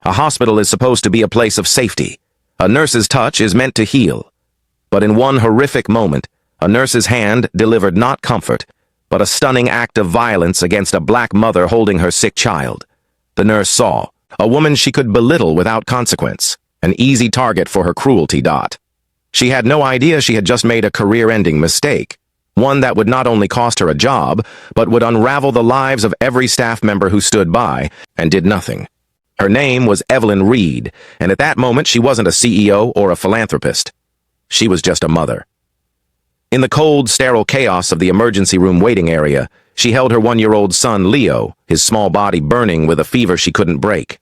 A hospital is supposed to be a place of safety. A nurse's touch is meant to heal. But in one horrific moment, a nurse's hand delivered not comfort, but a stunning act of violence against a black mother holding her sick child. The nurse saw a woman she could belittle without consequence, an easy target for her cruelty. She had no idea she had just made a career-ending mistake, one that would not only cost her a job, but would unravel the lives of every staff member who stood by and did nothing. Her name was Evelyn Reed, and at that moment she wasn't a CEO or a philanthropist. She was just a mother. In the cold, sterile chaos of the emergency room waiting area, she held her 1-year-old son, Leo, his small body burning with a fever she couldn't break.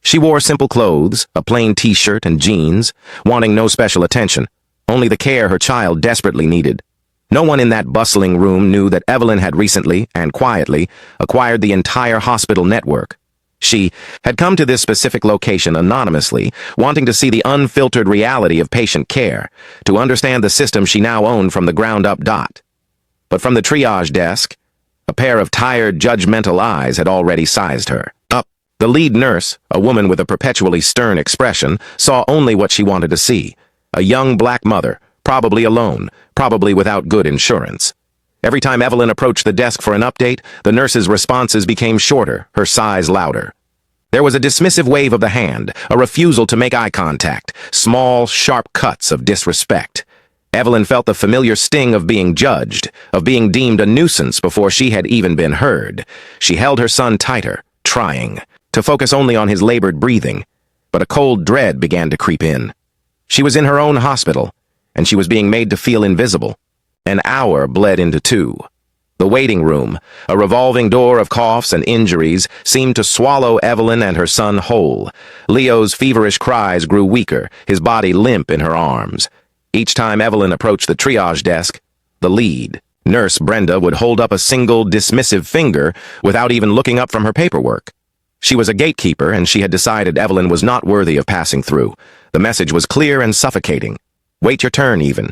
She wore simple clothes, a plain t-shirt and jeans, wanting no special attention, only the care her child desperately needed. No one in that bustling room knew that Evelyn had recently, and quietly, acquired the entire hospital network. She had come to this specific location anonymously, wanting to see the unfiltered reality of patient care, to understand the system she now owned from the ground up. But from the triage desk, a pair of tired, judgmental eyes had already sized her up. The lead nurse, a woman with a perpetually stern expression, saw only what she wanted to see: a young black mother, probably alone, probably without good insurance. Every time Evelyn approached the desk for an update, the nurse's responses became shorter, her sighs louder. There was a dismissive wave of the hand, a refusal to make eye contact, small, sharp cuts of disrespect. Evelyn felt the familiar sting of being judged, of being deemed a nuisance before she had even been heard. She held her son tighter, trying to focus only on his labored breathing, but a cold dread began to creep in. She was in her own hospital, and she was being made to feel invisible. An hour bled into 2. The waiting room, a revolving door of coughs and injuries, seemed to swallow Evelyn and her son whole. Leo's feverish cries grew weaker, his body limp in her arms. Each time Evelyn approached the triage desk, the lead, Nurse Brenda, would hold up a single, dismissive finger without even looking up from her paperwork. She was a gatekeeper, and she had decided Evelyn was not worthy of passing through. The message was clear and suffocating. Wait your turn, even.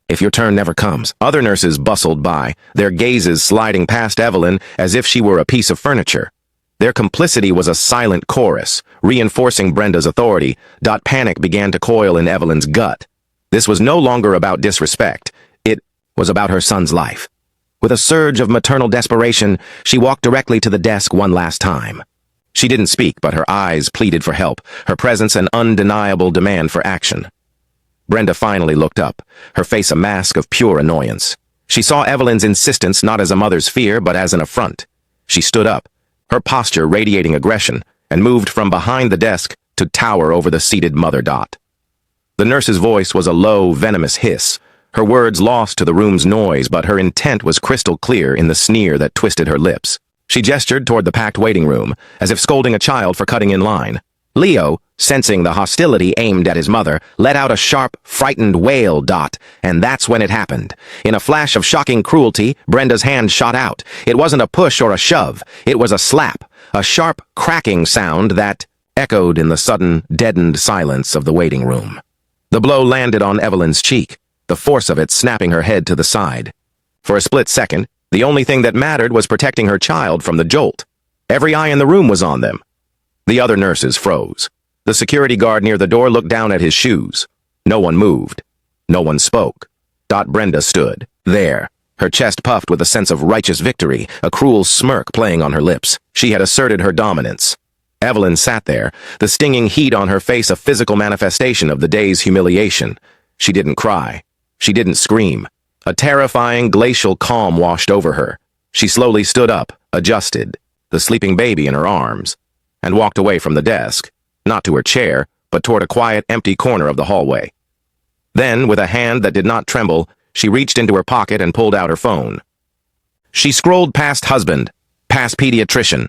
If your turn never comes. Other nurses bustled by, their gazes sliding past Evelyn as if she were a piece of furniture. Their complicity was a silent chorus, reinforcing Brenda's authority. Panic began to coil in Evelyn's gut. This was no longer about disrespect. It was about her son's life. With a surge of maternal desperation, she walked directly to the desk one last time. She didn't speak, but her eyes pleaded for help, her presence an undeniable demand for action. Brenda finally looked up, her face a mask of pure annoyance. She saw Evelyn's insistence not as a mother's fear, but as an affront. She stood up, her posture radiating aggression, and moved from behind the desk to tower over the seated mother. The nurse's voice was a low, venomous hiss, her words lost to the room's noise, but her intent was crystal clear in the sneer that twisted her lips. She gestured toward the packed waiting room, as if scolding a child for cutting in line. Leo, sensing the hostility aimed at his mother, let out a sharp, frightened wail. And that's when it happened. In a flash of shocking cruelty, Brenda's hand shot out. It wasn't a push or a shove. It was a slap, a sharp, cracking sound that echoed in the sudden, deadened silence of the waiting room. The blow landed on Evelyn's cheek, the force of it snapping her head to the side. For a split second, the only thing that mattered was protecting her child from the jolt. Every eye in the room was on them. The other nurses froze. The security guard near the door looked down at his shoes. No one moved. No one spoke. Brenda stood there, her chest puffed with a sense of righteous victory, a cruel smirk playing on her lips. She had asserted her dominance. Evelyn sat there, the stinging heat on her face a physical manifestation of the day's humiliation. She didn't cry. She didn't scream. A terrifying, glacial calm washed over her. She slowly stood up, adjusted, the sleeping baby in her arms, and walked away from the desk, not to her chair, but toward a quiet, empty corner of the hallway. Then, with a hand that did not tremble, she reached into her pocket and pulled out her phone. She scrolled past husband, past pediatrician.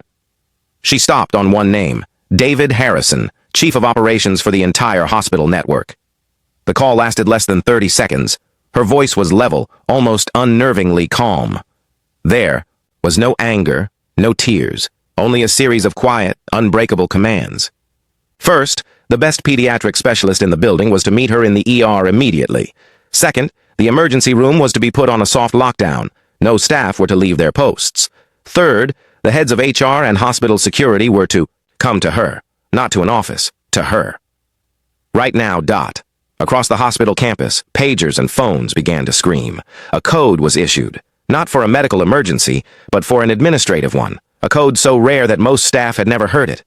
She stopped on one name, David Harrison, chief of operations for the entire hospital network. The call lasted less than 30 seconds. Her voice was level, almost unnervingly calm. There was no anger, no tears, only a series of quiet, unbreakable commands. First, the best pediatric specialist in the building was to meet her in the ER immediately. Second, the emergency room was to be put on a soft lockdown. No staff were to leave their posts. Third, the heads of HR and hospital security were to come to her, Not to an office, to her. Right now, Dot. Across the hospital campus, pagers and phones began to scream. A code was issued, not for a medical emergency, but for an administrative one, a code so rare that most staff had never heard it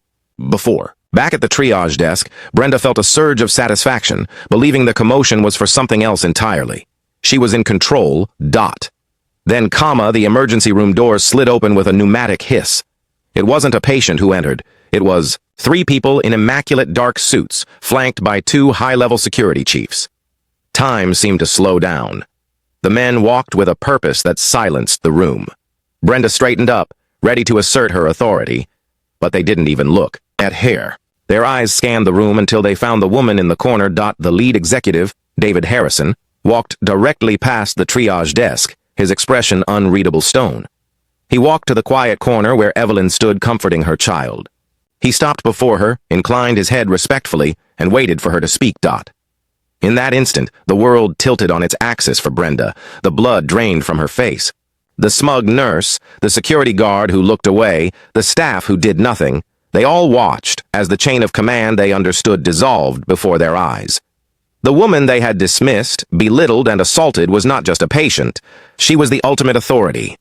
before. Back at the triage desk, Brenda felt a surge of satisfaction, believing the commotion was for something else entirely. She was in control, Dot. Then, the emergency room doors slid open with a pneumatic hiss. It wasn't a patient who entered. It was 3 people in immaculate dark suits, flanked by 2 high-level security chiefs. Time seemed to slow down. The men walked with a purpose that silenced the room. Brenda straightened up, ready to assert her authority, but they didn't even look at her. Their eyes scanned the room until they found the woman in the corner. The lead executive, David Harrison, walked directly past the triage desk, his expression unreadable stone. He walked to the quiet corner where Evelyn stood comforting her child. He stopped before her, inclined his head respectfully, and waited for her to speak. In that instant, the world tilted on its axis for Brenda. The blood drained from her face. The smug nurse, the security guard who looked away, the staff who did nothing, they all watched as the chain of command they understood dissolved before their eyes. The woman they had dismissed, belittled, and assaulted was not just a patient. She was the ultimate authority.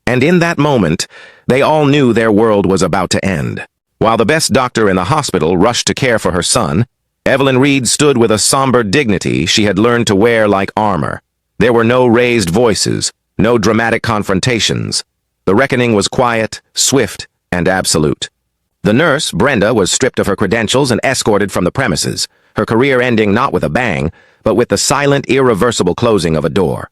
And in that moment, they all knew their world was about to end. While the best doctor in the hospital rushed to care for her son, Evelyn Reed stood with a somber dignity she had learned to wear like armor. There were no raised voices, no dramatic confrontations. The reckoning was quiet, swift, and absolute. The nurse, Brenda, was stripped of her credentials and escorted from the premises, her career ending not with a bang, but with the silent, irreversible closing of a door.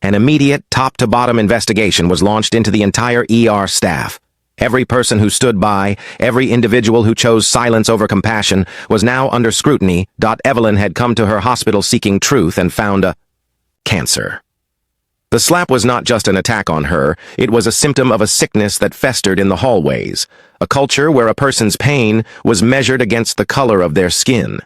An immediate, top-to-bottom investigation was launched into the entire ER staff. Every person who stood by, every individual who chose silence over compassion, was now under scrutiny. Evelyn had come to her hospital seeking truth and found a cancer. The slap was not just an attack on her, it was a symptom of a sickness that festered in the hallways, a culture where a person's pain was measured against the color of their skin.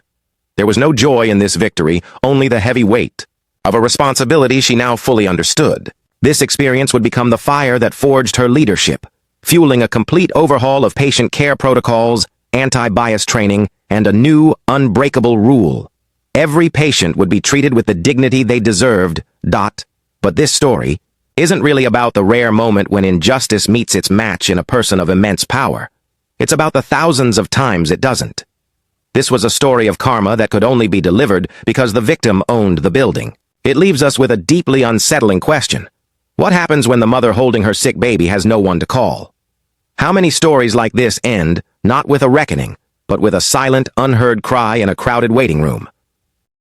There was no joy in this victory, only the heavy weight of a responsibility she now fully understood. This experience would become the fire that forged her leadership, fueling a complete overhaul of patient care protocols, anti-bias training, and a new, unbreakable rule. Every patient would be treated with the dignity they deserved. But this story isn't really about the rare moment when injustice meets its match in a person of immense power. It's about the thousands of times it doesn't. This was a story of karma that could only be delivered because the victim owned the building. It leaves us with a deeply unsettling question. What happens when the mother holding her sick baby has no one to call? How many stories like this end, not with a reckoning, but with a silent, unheard cry in a crowded waiting room?